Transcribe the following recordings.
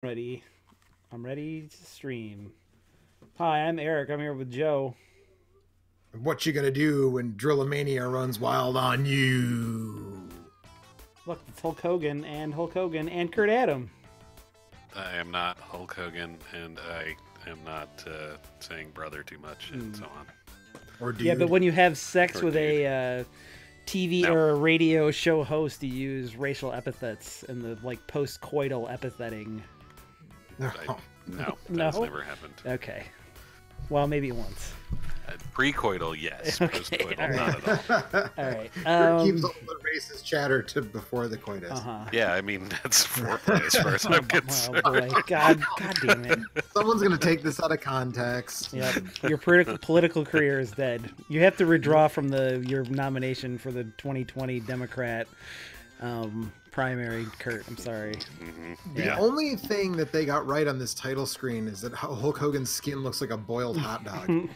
Ready. I'm ready to stream. Hi, I'm Eric. I'm here with Joe. What you gonna do when Drillamania runs wild on you? Look, it's Hulk Hogan and Kurt Adam. I am not Hulk Hogan, and I am not saying brother too much, and so on. Or dude. Yeah, but when you have sex Or with dude. a TV No. or a radio show host, you use racial epithets and the post-coital epithetting. No. No, No? that's never happened. Okay. Well, maybe once. Pre-coital, yes. Okay, Post-coital, all right. not at all. All right. Kurt keeps all the racist chatter to before the coitus. Uh-huh. Yeah, I mean, that's foreplay as far as I'm Oh concerned. boy. God damn it. Someone's gonna take this out of context. Yep. Your political career is dead. You have to withdraw from your nomination for the 2020 Democrat primary, Kurt. I'm sorry. Mm-hmm. The only thing that they got right on this title screen is that Hulk Hogan's skin looks like a boiled hot dog.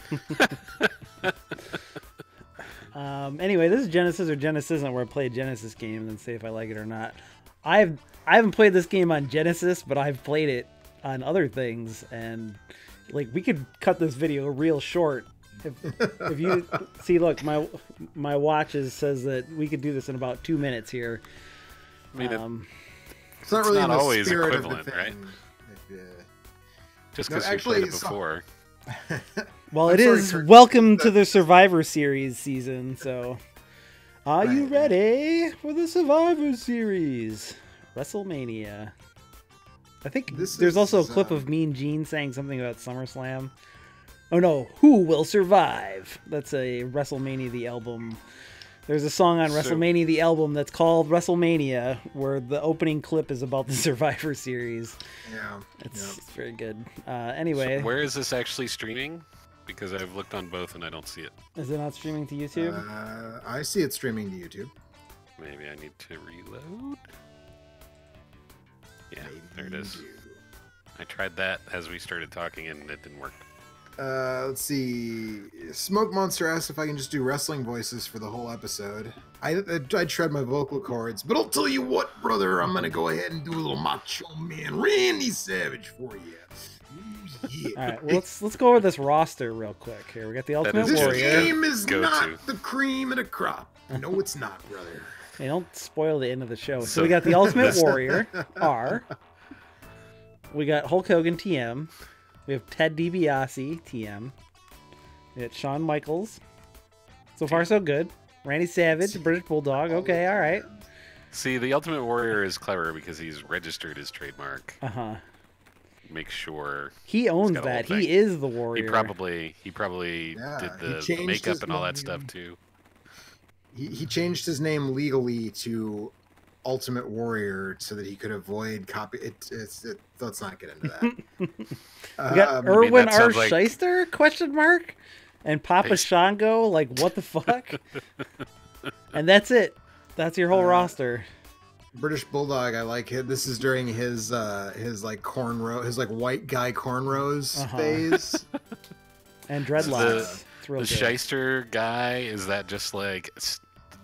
Anyway, this is Genesis or Genesisn't, where I play a Genesis game and then say if I like it or not. I haven't played this game on Genesis, but I've played it on other things, and we could cut this video real short. If you see, look, my watch says that we could do this in about 2 minutes here. I mean, It's not really not in the always spirit equivalent, of the right? thing. just No, because you actually, played it before. Well, I'm it sorry, is Kurt. welcome to the Survivor Series season, so are you Right. ready for the Survivor Series? WrestleMania. I think This there's also a is, clip of Mean Gene saying something about SummerSlam. Oh no, who will survive? That's a WrestleMania the album. There's a song on So- WrestleMania the album that's called WrestleMania, where the opening clip is about the Survivor Series. Yeah. It's very good. Anyway, So where is this actually streaming? Because I've looked on both and I don't see it. is it not streaming to Yeah. YouTube? I see it streaming to YouTube. Maybe I need to reload. Yeah, there it Maybe is. you do. I tried that as we started talking and it didn't work. Let's see. Smoke Monster asked if I can just do wrestling voices for the whole episode. I'd shred my vocal cords, but I'll tell you what, brother, I'm gonna go ahead and do a little Macho Man Randy Savage for you. Ooh, yeah. All right, well, let's go over this roster real quick. Here we got the Ultimate is This just Warrior. game is Go not to. the cream of the crop. No, it's not, brother. Hey, don't spoil the end of the show. So So- we got the Ultimate Warrior, R. We got Hulk Hogan, TM. We have Ted DiBiase, TM. We got Shawn Michaels. So far, so good. Randy Savage, British Bulldog. Okay, all right. See, the Ultimate Warrior is clever because he's registered his trademark. Uh-huh. Make sure He owns got a whole that. thing. He is the warrior. he probably Yeah, did he the changed makeup his and all that name. stuff too. He changed his name legally to Ultimate Warrior so that he could avoid copy. Let's not get into that. We got mean, Erwin that R. sounds like- Shyster, question mark? And Papa Hey. Shango, what the fuck? And that's it. That's your whole roster. British Bulldog, I like it. This is during his cornrow, his white guy cornrows Uh-huh. phase. And dreadlocks. It's real The good. Shyster guy, is that just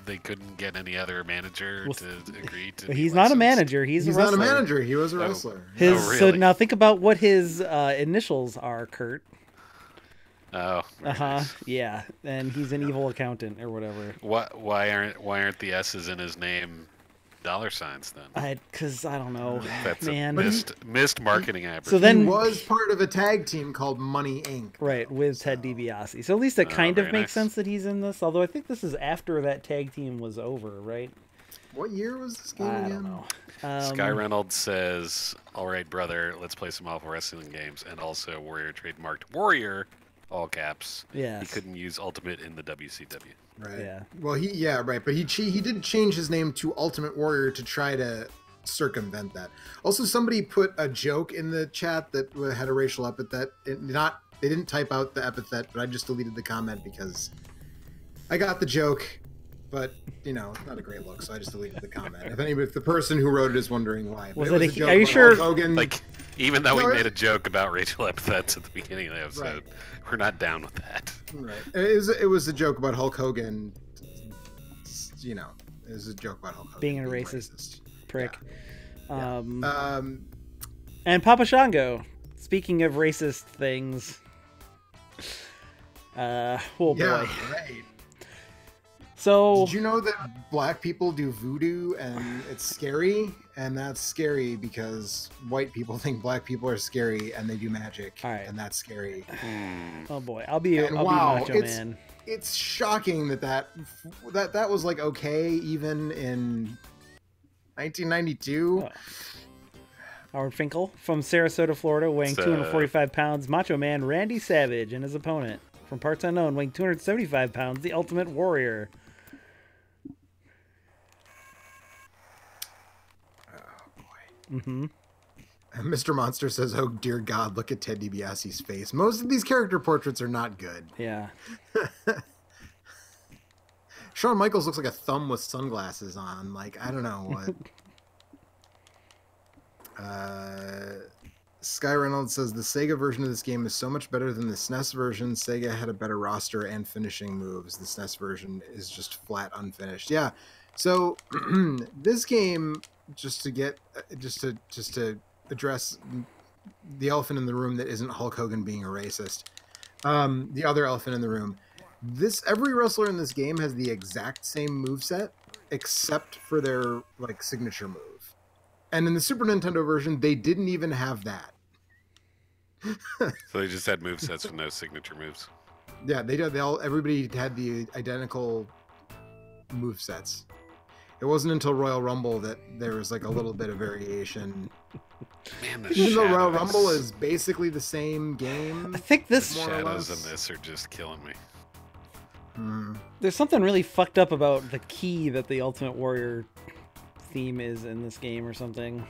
they couldn't get any other manager Well, to agree to? But be he's not a licensed? manager. He's a He's not a wrestler. manager. He was a wrestler. His Oh, So really? now think about what his initials are, Kurt. Oh, very nice. Yeah, and he's an evil accountant or whatever. Why aren't the S's in his name $signs then? Because I don't know, That's man. a missed marketing So opportunity. then, He was part of a tag team called Money Inc. right, with Ted DiBiase. So at least it kind of very makes nice. sense that he's in this. Although I think this is after that tag team was over, right? What year was this game I again? don't know. Sky Reynolds says, "All right, brother, let's play some awful wrestling games." And also, Warrior trademarked Warrior, all caps. Yes. He couldn't use Ultimate in the WCW. Right. Yeah. Well, right, but he did change his name to Ultimate Warrior to try to circumvent that. Also, somebody put a joke in the chat that had a racial epithet. They didn't type out the epithet, but I just deleted the comment because I got the joke, but not a great look, so I just deleted the comment. If the person who wrote it is wondering why, Was but it was a- joke are you about sure- Hulk Hogan, Even though we No, made a joke about racial epithets at the beginning of the episode, Right. we're not down with that. right? It was a joke about Hulk Hogan. It was a joke about Hulk Hogan Being a racist prick. Yeah. And Papa Shango. Speaking of racist things. Oh boy. Yeah, right. So did you know that black people do voodoo and it's scary? And that's scary because white people think black people are scary and they do magic. All right. And that's scary. Oh boy, I'll be And Macho Man. It's shocking that was like okay even in 1992. Oh. Howard Finkel from Sarasota, Florida, weighing 245 pounds, Macho Man Randy Savage, and his opponent from parts unknown, weighing 275 pounds, the Ultimate Warrior. Mm-hmm. Mr. Monster says, "Oh dear God, look at Ted DiBiase's face. Most of these character portraits are not good." Yeah. Shawn Michaels looks like a thumb with sunglasses on. Like, I don't know what. Sky Reynolds says the Sega version of this game is so much better than the SNES version. Sega had a better roster and finishing moves. The SNES version is just flat unfinished. Yeah. So this game, just to address the elephant in the room that isn't Hulk Hogan being a racist. The other elephant in the room. Every wrestler in this game has the exact same moveset except for their like signature move. And in the Super Nintendo version, they didn't even have that. So they just had movesets with no signature moves. Yeah, they did. Everybody had the identical movesets. It wasn't until Royal Rumble that there was like a little bit of variation. Man, Even though Royal Rumble is basically the same game. I think this shadows in this are just killing me. There's something really fucked up about the key that the Ultimate Warrior theme is in this game or something.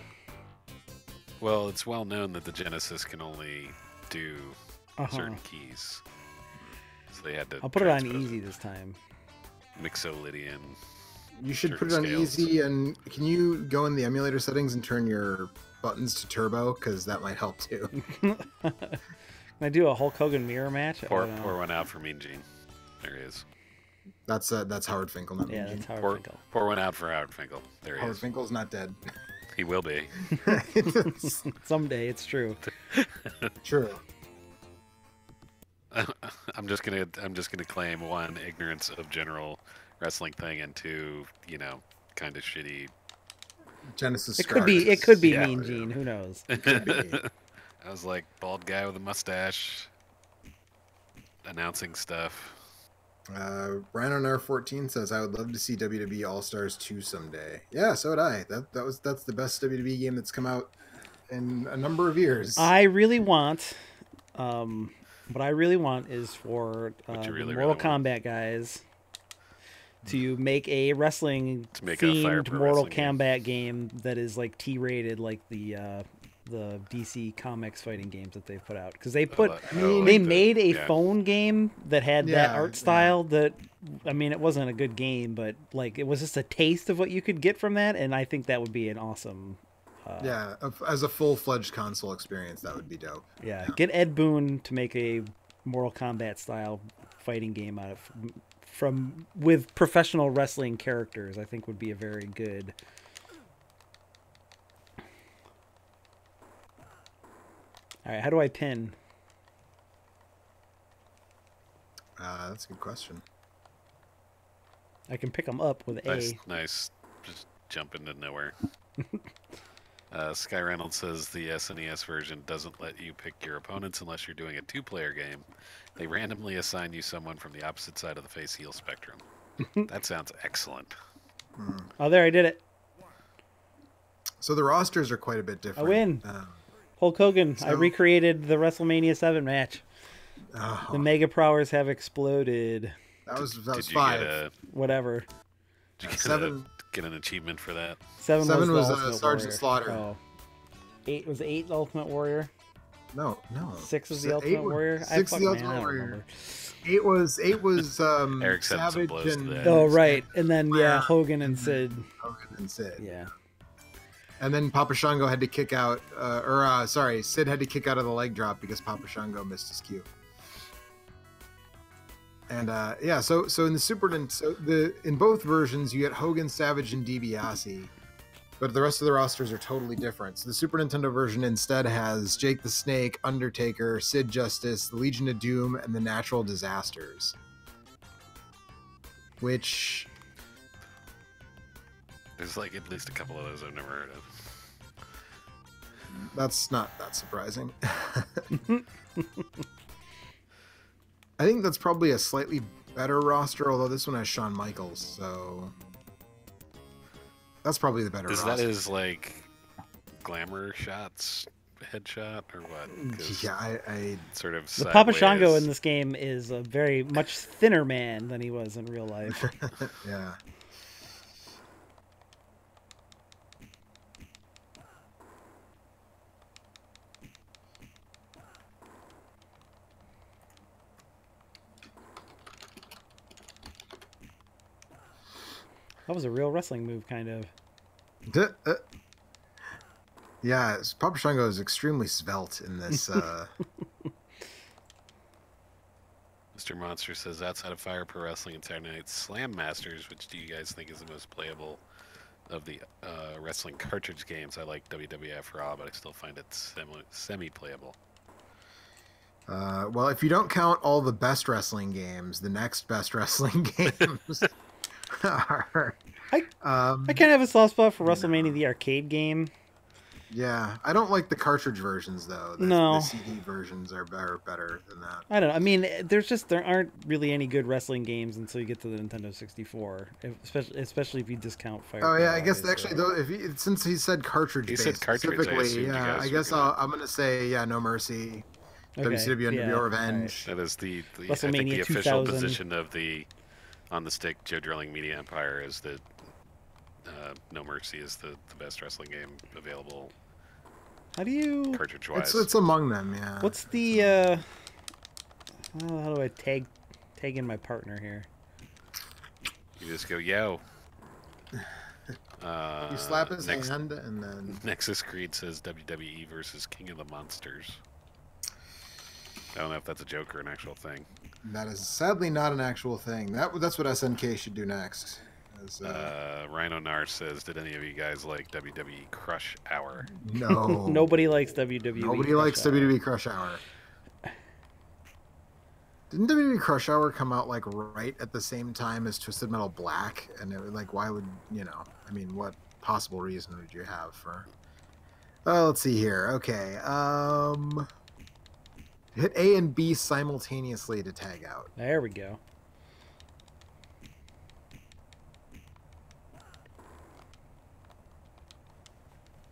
Well, it's well known that the Genesis can only do certain keys. So they had to. I'll put it on easy this time. Mixolydian. You should put it on easy, and can you go in the emulator settings and turn your buttons to turbo? Because that might help too. Can I do a Hulk Hogan mirror match? Pour one out for Mean Gene. There he is. That's Howard Finkel, not Mean Gene. That's Howard Finkel. Pour one out for Howard Finkel. There he Howard is. Finkel's not dead. He will be. Someday, it's true. True. I'm just gonna claim one, ignorance of general wrestling thing, and two, kind of shitty. Genesis. It could be Mean Gene. Who knows? It could be. I was like bald guy with a mustache, announcing stuff. RhinoNar14 says, "I would love to see WWE All Stars 2 someday." Yeah, so would I. That's the best WWE game that's come out in a number of years. I really want, what I really want is for Mortal Kombat guys to make a wrestling themed Mortal Kombat game that is like T-rated, like the DC Comics fighting games that they've put out, because they made a phone game that had that art style that, I mean, it wasn't a good game, but like it was just a taste of what you could get from that, and I think that would be an awesome as a full-fledged console experience, that would be dope. Yeah, get Ed Boon to make a Mortal Kombat style fighting game out of with professional wrestling characters. I think would be a very good. All right, how do I pin? That's a good question. I can pick them up with A. Nice. Just jump into nowhere. Sky Reynolds says the SNES version doesn't let you pick your opponents unless you're doing a two-player game. They randomly assign you someone from the opposite side of the face-heel spectrum. That sounds excellent. Oh, there, I did it. So the rosters are quite a bit different. I win. Hulk Hogan. I recreated the WrestleMania 7 match. The Mega Prowers have exploded. That was 5. Whatever. Did you get an achievement for that? 7 was Sergeant Slaughter. Oh. 8 was 8 the Ultimate Warrior. No. 6 was the Ultimate Warrior. 6 the Ultimate Warrior. 8 was Eric Savage and oh right, and then Hogan and Sid. Yeah. And then Papa Shango had to kick out, Sid had to kick out of the leg drop because Papa Shango missed his cue. And so in the in both versions you get Hogan, Savage, and DiBiase. but the rest of the rosters are totally different. So the Super Nintendo version instead has Jake the Snake, Undertaker, Sid Justice, the Legion of Doom, and the Natural Disasters. Which... There's like at least a couple of those I've never heard of. That's not that surprising. I think that's probably a slightly better roster, although this one has Shawn Michaels, so that's probably the better roster. That his like glamour shots headshot or what? 'Cause Yeah, I sort of The Papa sideways. Shango in this game is a very much thinner man than he was in real life. yeah. That was a real wrestling move, kind of. Yeah, Papa Shango is extremely svelte in this. Mr. Monster says, outside of Fire Pro Wrestling and Saturday Night Slam Masters, which do you guys think is the most playable of the wrestling cartridge games? I like WWF Raw, but I still find it semi-playable. Well, if you don't count all the best wrestling games, the next best wrestling games are. I kind of have a soft spot for WrestleMania, the arcade game. Yeah, I don't like the cartridge versions though. The CD versions are better than that. I don't know. I mean, there aren't really any good wrestling games until you get to the Nintendo 64, especially if you discount Fire. Oh yeah, I guess actually though, since he said cartridge, He said cartridge, specifically, yeah, I guess I'm gonna say No Mercy, Okay, WCW yeah, NWO Revenge. That is the I WrestleMania think the official 2000. position of the on the stick Joe Drilling Media Empire is that No Mercy is the best wrestling game available How do you? cartridge wise. It's among them, yeah. What's the? How do I tag in my partner here? You just go yo. You slap his hand and then Nexus Creed says WWE versus King of the Monsters. I don't know if that's a joke or an actual thing. that is sadly not an actual thing. That's what SNK should do next. Rhino Nar says, did any of you guys like WWE Crush Hour? No. Nobody likes WWE. Nobody likes WWE Crush Hour. Didn't WWE Crush Hour come out like right at the same time as Twisted Metal Black? And it was like, why would I mean, what possible reason would you have for? Oh, let's see here. Okay. Hit A and B simultaneously to tag out. There we go.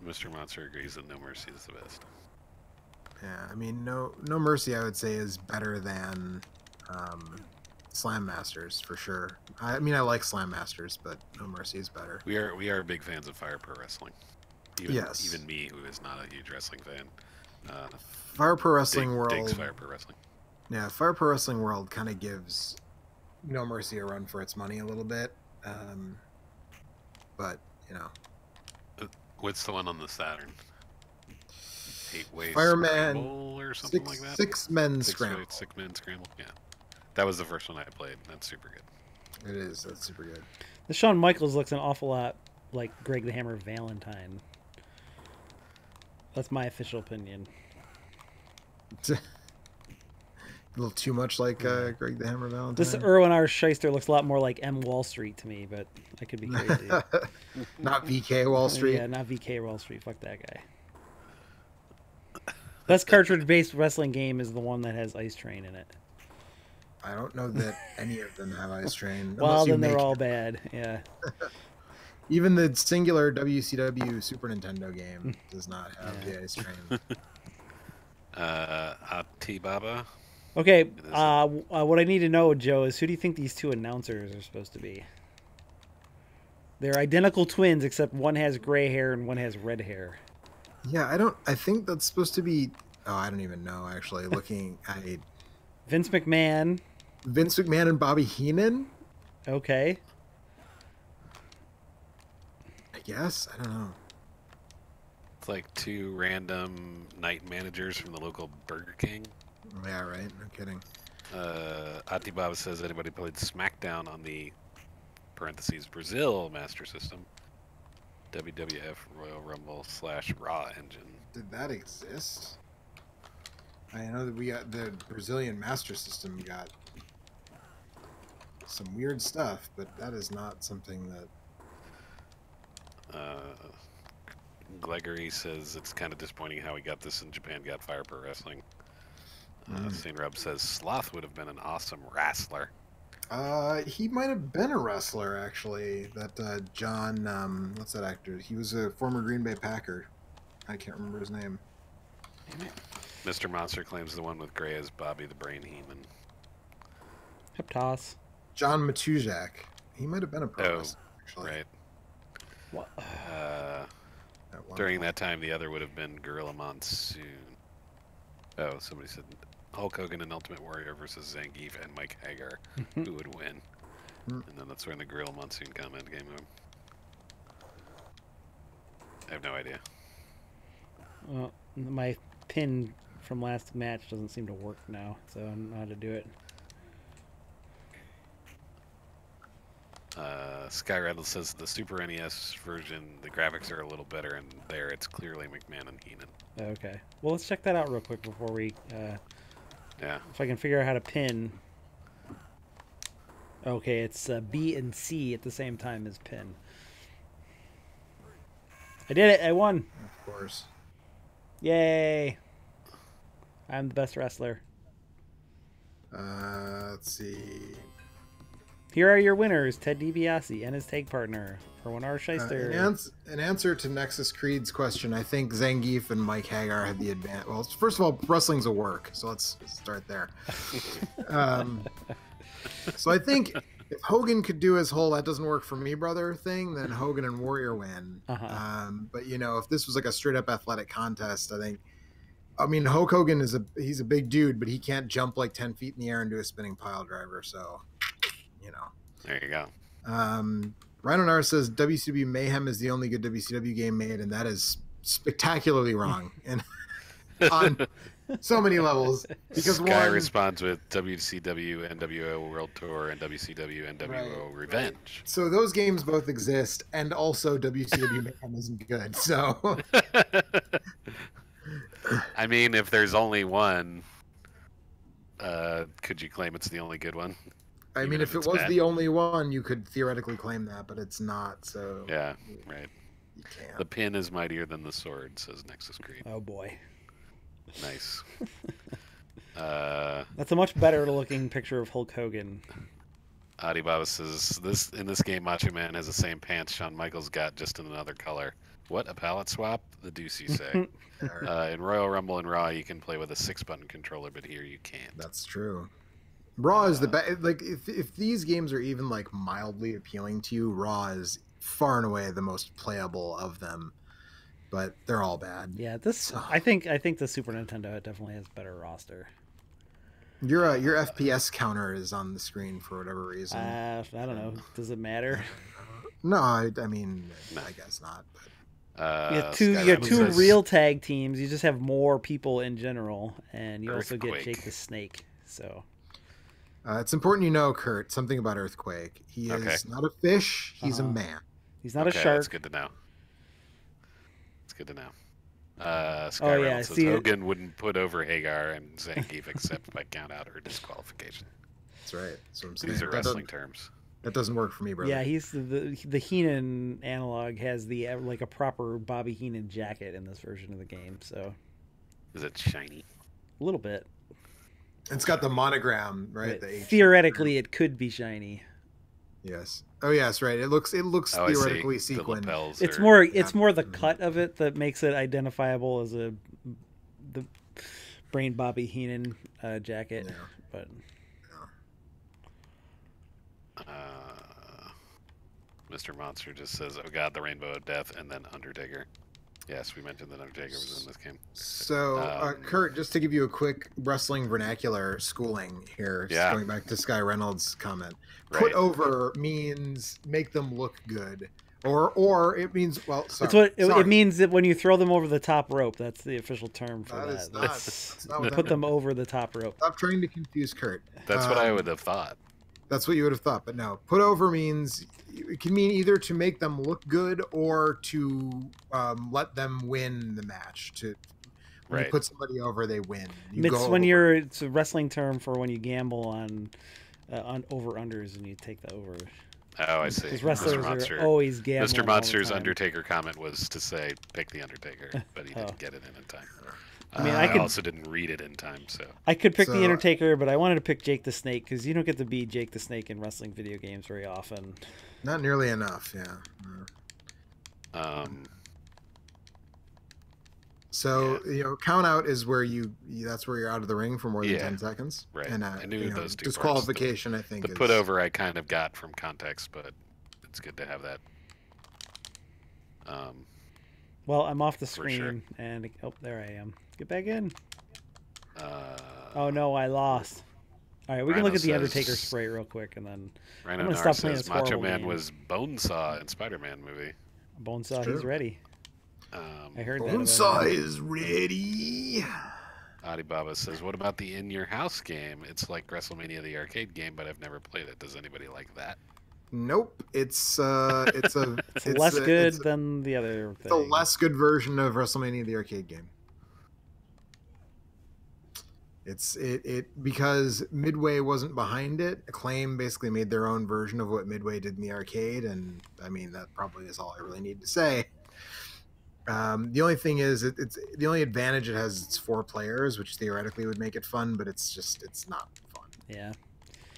Mr. Monster agrees that No Mercy is the best. Yeah, I mean, No Mercy, I would say, is better than Slam Masters for sure. I mean, I like Slam Masters, but No Mercy is better. We are big fans of Fire Pro Wrestling. Even me, who is not a huge wrestling fan. Fire Pro Wrestling World. Digs Fire Pro Wrestling. Yeah, Fire Pro Wrestling World kind of gives No Mercy a run for its money a little bit. But, What's the one on the Saturn? 8-way Fireman Scramble or something like that? Six Men Scramble. Six Men Scramble, yeah. That was the first one I played. That's super good. It is. That's super good. The Shawn Michaels looks an awful lot like Greg the Hammer Valentine. That's my official opinion. A little too much like Greg the Hammer Valentine. This Erwin R. Shyster looks a lot more like M. Wall Street to me, but I could be crazy. Not VK Wall Street. Yeah, not VK Wall Street. Fuck that guy. Best cartridge-based wrestling game is the one that has Ice Train in it. I don't know that any of them have Ice Train. Well, then they're all bad. Yeah. Even the singular WCW Super Nintendo game does not have the Ice Train. Atibaba. Okay, what I need to know, Joe, is who do you think these two announcers are supposed to be? They're identical twins, except one has gray hair and one has red hair. Yeah, I think that's supposed to be... Oh, I don't even know, actually. Looking at Vince McMahon. Vince McMahon and Bobby Heenan? Okay. I guess. I don't know. It's like two random night managers from the local Burger King. Yeah, right. No kidding. Atibaba says, anybody played SmackDown on the parentheses Brazil Master System? WWF Royal Rumble / Raw engine. Did that exist? I know that we got the Brazilian Master System got some weird stuff, but that is not something that... Gregory says it's kind of disappointing how we got this in Japan Got Fire Pro Wrestling. St. Rob says Sloth would have been an awesome wrestler. He might have been a wrestler, actually. That John, what's that actor? He was a former Green Bay Packer. I can't remember his name. Mr. Monster claims the one with Gray as Bobby the Brain Heenan. Hip toss. John Matujak. He might have been a pro wrestler, actually. Right. What? During that time, the other would have been Gorilla Monsoon. Oh, somebody said Hulk Hogan and Ultimate Warrior versus Zangief and Mike Hagar. Who would win? And then that's when the Gorilla Monsoon comment came up. I have no idea. Well, my pin from last match doesn't seem to work now, so I don't know how to do it. Sky Rattle says the Super NES version, the graphics are a little better, and there it's clearly McMahon and Heenan. Okay. Well, let's check that out real quick before we... Yeah. If I can figure out how to pin... Okay, it's B and C at the same time as pin. I did it! I won! Of course. Yay! I'm the best wrestler. Let's see... Here are your winners, Ted DiBiase and his tag partner, Erwin R. Shyster. In answer to Nexus Creed's question, I think Zangief and Mike Hagar had the advantage. Well, first of all, wrestling's a work, so let's start there. So I think if Hogan could do his whole "that doesn't work for me, brother" thing, then Hogan and Warrior win. But you know, if this was like a straight up athletic contest, I mean, Hulk Hogan he's a big dude, but he can't jump like 10 feet in the air and do a spinning pile driver. So, you know. There you go. Rhino Nar says WCW Mayhem is the only good WCW game made, and that is spectacularly wrong, and on so many levels. Because Sky responds with WCW NWO World Tour and WCW NWO Revenge. Right. So those games both exist, and also WCW Mayhem isn't good. So, I mean, if there's only one, could you claim it's the only good one? I mean, if it was the only one, you could theoretically claim that, but it's not. So yeah, right. You can't. The pin is mightier than the sword, says Nexus Creed. Oh boy, nice. That's a much better looking picture of Hulk Hogan. Adibaba says in this game, Macho Man has the same pants Shawn Michaels got, just in another color. What, a palette swap? The deuce, you say. In Royal Rumble and Raw, you can play with a 6-button controller, but here you can't. That's true. Raw is the best. Like, if these games are even like mildly appealing to you, Raw is far and away the most playable of them. But they're all bad. Yeah, I think the Super Nintendo definitely has better roster. Your FPS counter is on the screen for whatever reason. I don't know. Does it matter? No, I mean, I guess not. But... you have two real tag teams. You just have more people in general, and you also get Jake the Snake. So. It's important you know, Kurt, something about Earthquake. He is not a fish. He's a man. He's not a shark. That's good to know. It's good to know. Sky Reynolds says Hogan wouldn't put over Hagar and Zangief except by count out or disqualification. That's right. That's what I'm saying. These are wrestling terms. That doesn't work for me, brother. Yeah, he's the Heenan analog has the like a proper Bobby Heenan jacket in this version of the game. So. Is it shiny? A little bit. It's got the monogram, right? Theoretically, it could be shiny. Yes. Oh, yes, right. It looks theoretically sequined. It's more the cut of it that makes it identifiable as the Brain Bobby Heenan jacket. Yeah. But Mr. Monster just says, "Oh God, the Rainbow of Death," and then Undertaker. Yes, we mentioned that Undertaker was in this game. So, Kurt, just to give you a quick wrestling vernacular schooling here, just going back to Sky Reynolds' comment, put over means make them look good, or it means it means that when you throw them over the top rope. That's the official term for that. That's not what put them over the top rope. Stop trying to confuse Kurt. That's what I would have thought. That's what you would have thought, but no. Put over means it can mean either to make them look good or to let them win the match. When you put somebody over, they win. It's a wrestling term for when you gamble on over unders and you take the over. Oh, I see. Because wrestlers are always gambling. Mr. Monster's Undertaker comment was to say pick the Undertaker, but he didn't get it in time. I mean, I also didn't read it in time, so I could pick the Undertaker, but I wanted to pick Jake the Snake because you don't get to be Jake the Snake in wrestling video games very often. Not nearly enough, yeah. So count out is where that's where you're out of the ring for more than 10 seconds. Right. And I knew those two disqualification. Parts. I think the put over I kind of got from context, but it's good to have that. Well, I'm off the screen, and there I am. Get back in. Oh no, I lost. All right, we can look at the Undertaker spray real quick, and then Rhino I'm gonna Nar stop playing says this Macho horrible Man game. was Bonesaw in Spider-Man movie. Bonesaw, he's ready. I heard that. Bonesaw is ready. Alibaba says, "What about the In Your House game? It's like Wrestlemania, the arcade game, but I've never played it. Does anybody like that?" Nope. It's less good than the other thing. It's a less good version of WrestleMania the arcade game. It's because Midway wasn't behind it. Acclaim basically made their own version of what Midway did in the arcade, and I mean that probably is all I really need to say. The only thing is, it's the only advantage it has. It's 4 players, which theoretically would make it fun, but it's not fun. Yeah.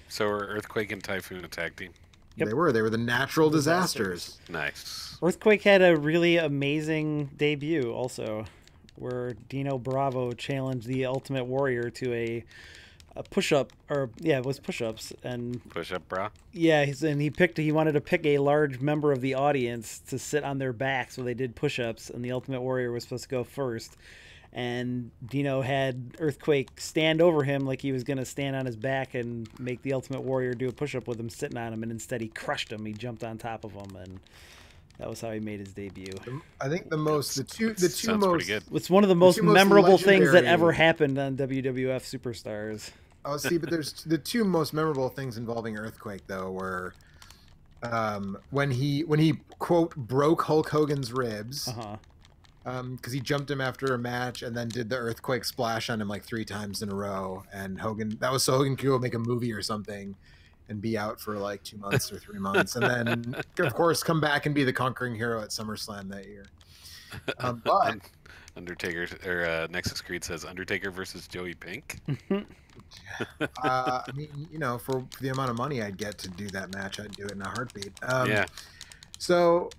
So are Earthquake and Typhoon a tag team? Yep. They were the natural disasters. Nice. Earthquake had a really amazing debut also, where Dino Bravo challenged the Ultimate Warrior to a push-up, it was push-ups, and push-up bra. Yeah, and he wanted to pick a large member of the audience to sit on their back, so they did push-ups, and the Ultimate Warrior was supposed to go first. And Dino had Earthquake stand over him like he was going to stand on his back and make the Ultimate Warrior do a push-up with him sitting on him, and instead he crushed him. He jumped on top of him, and that was how he made his debut. I think the two most... Good. It's one of the most memorable things that ever happened on WWF Superstars. Oh, see, but there's the 2 most memorable things involving Earthquake, though, were when he quote broke Hulk Hogan's ribs, because he jumped him after a match and then did the Earthquake splash on him like 3 times in a row, and that was so Hogan could go make a movie or something and be out for like 2 months or 3 months, and then of course come back and be the conquering hero at SummerSlam that year. But Undertaker or Nexus Creed says Undertaker versus Joey Pink. I mean, for the amount of money I'd get to do that match, I'd do it in a heartbeat. Yeah. So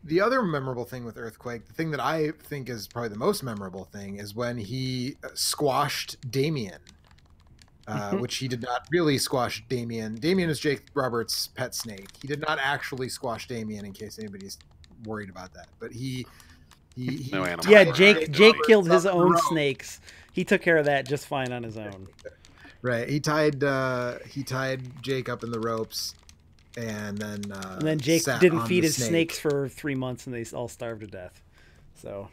the other memorable thing with Earthquake, the thing that I think is probably the most memorable thing, is when he squashed Damien, which he did not really squash Damien. Damien is Jake Roberts' pet snake. He did not actually squash Damien, in case anybody's worried about that. But no animal. Yeah, Jake killed his own snakes. He took care of that just fine on his own. Right. He tied Jake up in the ropes, and then Jake didn't feed his snakes for 3 months, and they all starved to death. So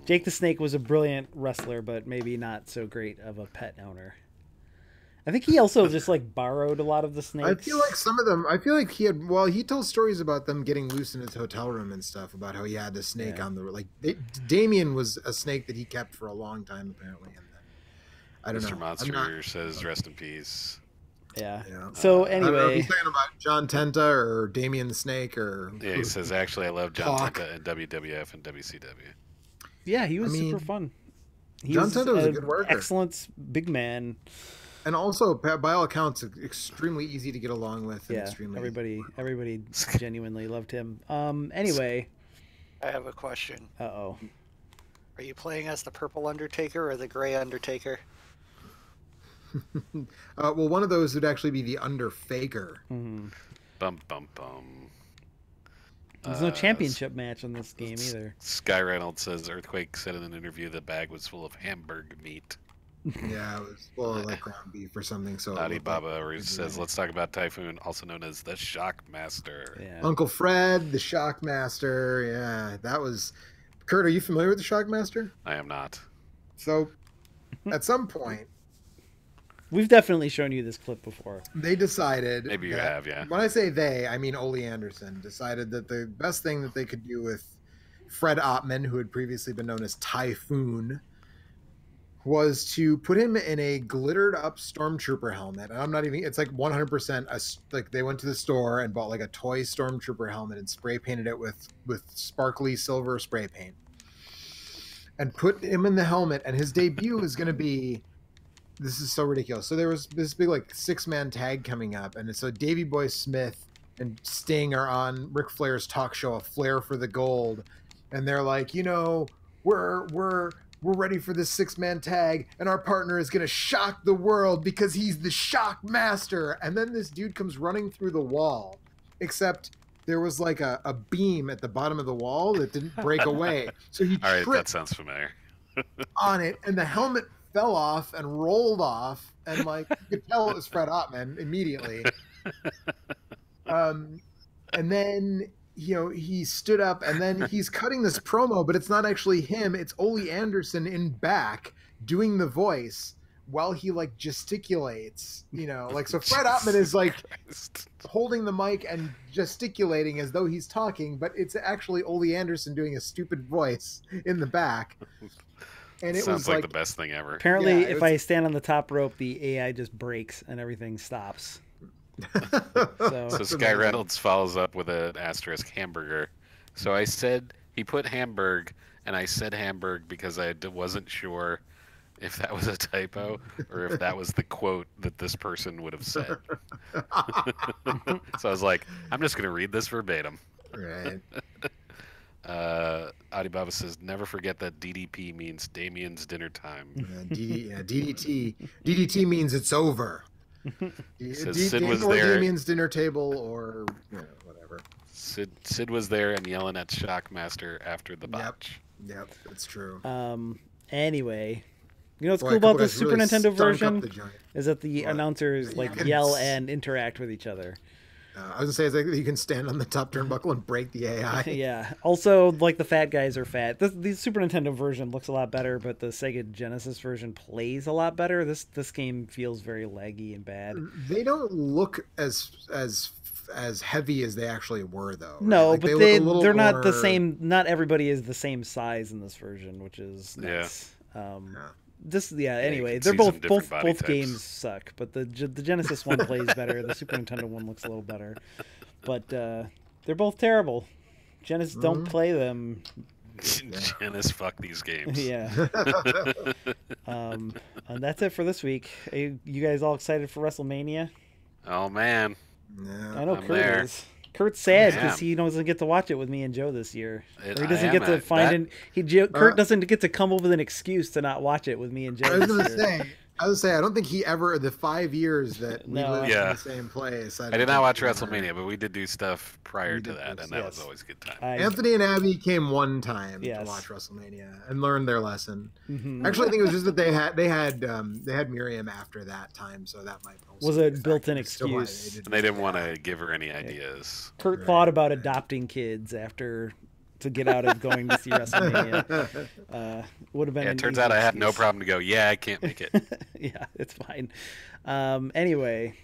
Jake the Snake was a brilliant wrestler, but maybe not so great of a pet owner. I think he also just borrowed a lot of the snakes. I feel like some of them. I feel like he tells stories about them getting loose in his hotel room and stuff, about how he had the snake on the Damien was a snake that he kept for a long time apparently. And then, I don't know. Mr. Monster says rest in peace. Yeah. So anyway, I don't know if he's talking about John Tenta or Damien the Snake or. Yeah, he says actually I love John Tenta in WWF and WCW. Yeah, he was super fun. John Tenta was a good worker. Excellent big man. And also, by all accounts, extremely easy to get along with. And everybody genuinely loved him. Anyway, I have a question. Uh-oh. Are you playing as the purple Undertaker or the gray Undertaker? Well, one of those would actually be the Underfaker. Mm-hmm. Bum bum bum. There's no championship match in this game either. Sky Reynolds says Earthquake said in an interview the bag was full of hamburg meat. Yeah, it was full of ground beef or something. So Baba says, let's talk about Typhoon, also known as the Shockmaster. Yeah. Uncle Fred, the Shockmaster. Yeah, that was... Kurt, are you familiar with the Shockmaster? I am not. So, at some point, We've definitely shown you this clip before. They decided. Maybe you that- have, yeah. When I say they, I mean Ole Anderson decided that the best thing that they could do with Fred Ottman, who had previously been known as Typhoon, was to put him in a glittered up stormtrooper helmet. And I'm not even, it's like 100% like they went to the store and bought like a toy stormtrooper helmet and spray painted it with sparkly silver spray paint and put him in the helmet. And his debut is going to be, this is so ridiculous. So there was this big like 6-man tag coming up. And so Davey Boy Smith and Sting are on Ric Flair's talk show, A Flair for the Gold. And they're like, you know, we're ready for this 6-man tag, and our partner is going to shock the world because he's the shock master. And then this dude comes running through the wall, except there was like a beam at the bottom of the wall that didn't break away. So he All right, that tripped sounds familiar. on it, and the helmet fell off and rolled off, and like you could tell it was Fred Ottman immediately. And then he stood up, and then he's cutting this promo, but it's not actually him. It's Ole Anderson in back doing the voice while he like gesticulates, like, so Fred Ottman is like holding the mic and gesticulating as though he's talking, but it's actually Ole Anderson doing a stupid voice in the back. And it Sounds was like the best thing ever. Apparently, Yeah, if I stand on the top rope, the AI just breaks and everything stops. So Sky Reynolds follows up with an asterisk hamburger. So I said he put Hamburg, and I said Hamburg because I wasn't sure if that was a typo or if that was the quote that this person would have said. So I was like, I'm just going to read this verbatim. Right. Adibaba says, never forget that DDP means Damien's dinner time. DDT means it's over. Says Sid was or there. Damien's dinner table, or whatever. Sid was there and yelling at Shockmaster after the botch. Yep, that's true. Anyway, what's Boy, cool a couple about the guys Super really Nintendo stunk up version the joint. is that the What? announcers You like can yell s- and interact with each other. I was gonna say it's like you can stand on the top turnbuckle and break the AI. Yeah. Also, like the fat guys are fat. The Super Nintendo version looks a lot better, but the Sega Genesis version plays a lot better. This game feels very laggy and bad. They don't look as heavy as they actually were, though. Right? No, Like, but look a little they're not the more- same. Not everybody is the same size in this version, which is nice. Anyway, can they're see both some different body both types. games suck, but the Genesis one plays better. The Super Nintendo one looks a little better, but they're both terrible. Genesis don't play them. Janice, fuck these games. Yeah. And that's it for this week. You guys all excited for WrestleMania? Oh man, Yeah. I know I'm Kurt there. is. Kurt's sad I because am. he doesn't get to watch it with me and Joe this year. Or he I doesn't am get to at find that. Kurt doesn't get to come up with an excuse to not watch it with me and Joe. I was this gonna year. say, I don't think he ever, the 5 years that we No. lived in Yeah. the same place. I did not watch think he ever- WrestleMania, but we did do stuff prior We to did that, do and that yes. was always a good time. Anthony and Abby came one time Yes. to watch WrestleMania and learned their lesson. Mhm. Actually, I think it was just that they had Miriam after that time, so that might also Was be a a factor built-in as to why excuse. And they didn't want to give her any ideas. Kurt Right, thought about right. adopting kids after to get out of going to see WrestleMania. Would have been. Yeah, an it turns easy out I had no excuse. problem to go, yeah, I can't make it. Yeah, it's fine. Anyway,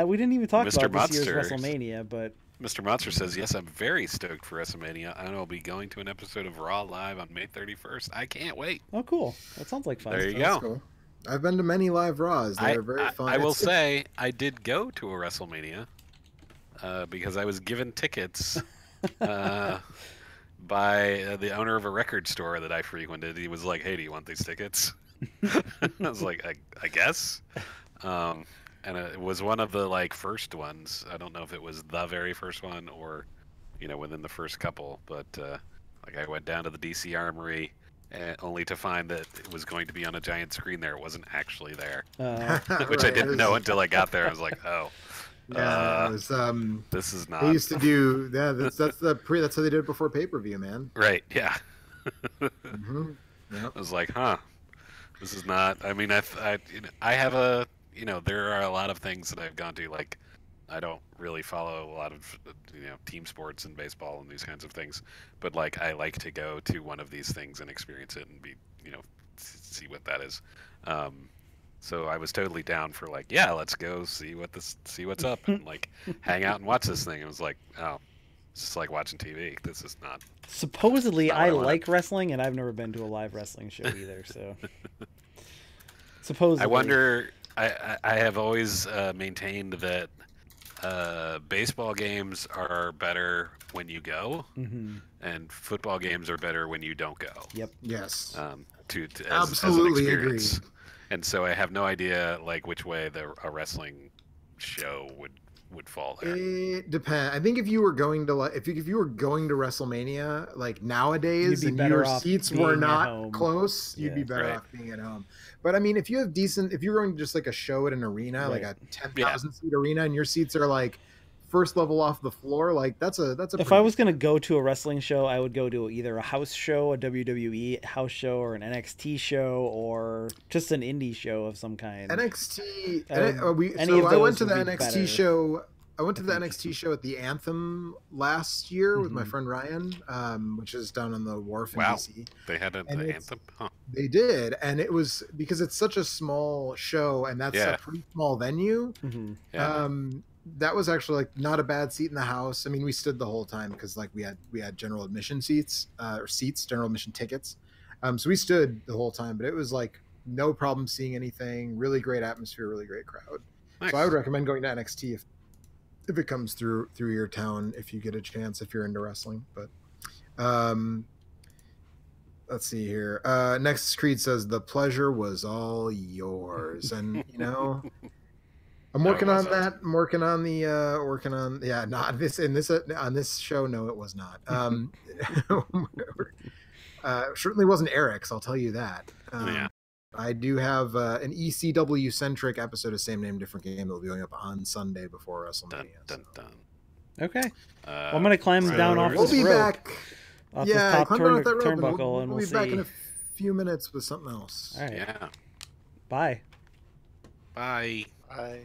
we didn't even talk Mr. about this year's Monster. WrestleMania, but Mr. Monster says, yes, I'm very stoked for WrestleMania, and I'll be going to an episode of Raw Live on May 31st. I can't wait. oh, cool. That sounds like fun. There you That's go. cool. I've been to many live Raws. They're very fun. I will It's- say, I did go to a WrestleMania because I was given tickets by the owner of a record store that I frequented. He was like, hey, do you want these tickets? I was like, I guess. And it was one of the first ones. I don't know if it was the very first one or, within the first couple. But I went down to the DC Armory, only to find that it was going to be on a giant screen there. It wasn't actually there, which I Right, didn't know until I got there. I was like, oh, Yeah, it was, this is not they used to do. Yeah, that's how they did it before pay-per-view, man. right. Yeah. Hmm. Yep. I was like, huh, this is not. I mean, I have a. There are a lot of things that I've gone to. Like, I don't really follow a lot of team sports and baseball and these kinds of things, but I like to go to one of these things and experience it and be see what that is. So I was totally down for like, yeah, let's go see what's up, and like hang out and watch this thing. It was like, oh, it's just like watching TV. This is not. Supposedly, It's not what I I wanted. like wrestling, and I've never been to a live wrestling show either. So, supposedly, I wonder. I have always maintained that baseball games are better when you go, and football games are better when you don't go. Yep. Yes. As an Absolutely experience. agree. And so I have no idea like which way a wrestling show would fall there. It depends. I think if you were going to if you were going to WrestleMania like nowadays, You'd be and better your off seats being were at not home. close, you'd be better Right. off being at home. But I mean, if you have if you're going to just like a show at an arena, like Right. a 10,000 seat arena, and your seats are like first level off the floor, like that's a If pretty I was gonna go to a wrestling show, I would go to either a house show, a WWE house show, or an NXT show, or just an indie show of some kind. NXT. Any of I went those to the would be NXT better, show. I went to the I think. NXT show at the Anthem last year with my Mhm. friend Ryan, which is down on the wharf in Wow. DC. They had And the it's- anthem. Huh. They did, and it was because it's such a small show, and that's Yeah. a pretty small venue. Mhm. Yeah. That was actually like not a bad seat in the house. I mean, we stood the whole time because like we had general admission seats general admission tickets. So we stood the whole time, but it was like no problem seeing anything. Really great atmosphere, really great crowd. Nice. So I would recommend going to NXT if it comes through your town, if you get a chance, if you're into wrestling. But let's see here. Next Creed says the pleasure was all yours, and you know. I'm No, it working on wasn't. that. I'm working on not this on this show. No, it was not. Certainly wasn't Eric's. I'll tell you that. Yeah. I do have an ECW centric episode of Same Name Different Game that will be going up on Sunday before WrestleMania. Dun, dun, dun. Okay. Well, I'm gonna climb so down off We'll this be rope, back. off Yeah, this top climb down off that rope, and turnbuckle, and we'll we'll be back see. in a few minutes with something else. All right. Yeah. Bye. Bye. I